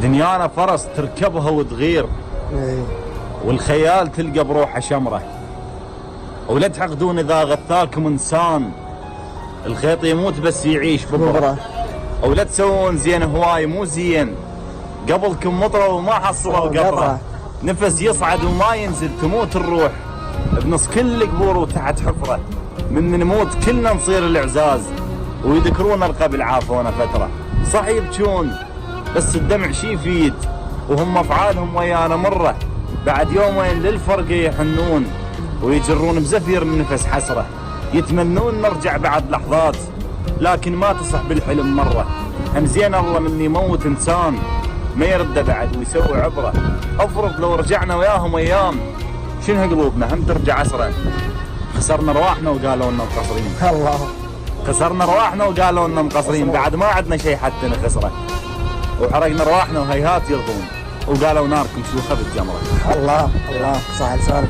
دنيانا فرس تركبها وتغير، والخيال تلقى بروحه شمره. ولا تعقدون اذا غثاكم انسان، الخيط يموت بس يعيش ببره. ولا تسوون زين هواي مو زين، قبلكم مطره وما حصلوا قطره. نفس يصعد وما ينزل، تموت الروح بنص كل قبور وتحت حفره. من نموت كلنا نصير العزاز، ويذكرون القبل عافونا فتره. صح يبكون بس الدمع شي يفيد، وهم افعالهم ويانا مره. بعد يومين للفرق يحنون، ويجرون بزفير النفس حسره. يتمنون نرجع بعد لحظات، لكن ما تصح بالحلم مره. هم زين الله من يموت انسان، ما يرده بعد ويسوي عبره. افرض لو رجعنا وياهم ايام، شنها قلوبنا هم ترجع اسرع. خسرنا رواحنا وقالوا لنا مقصرين. الله، خسرنا رواحنا وقالوا لنا مقصرين، بعد ما عندنا شيء حتى نخسره. وحرقنا رواحنا وهيهات يرضون، وقالوا ناركم شوخه بالجمره. الله الله، صح لسانك.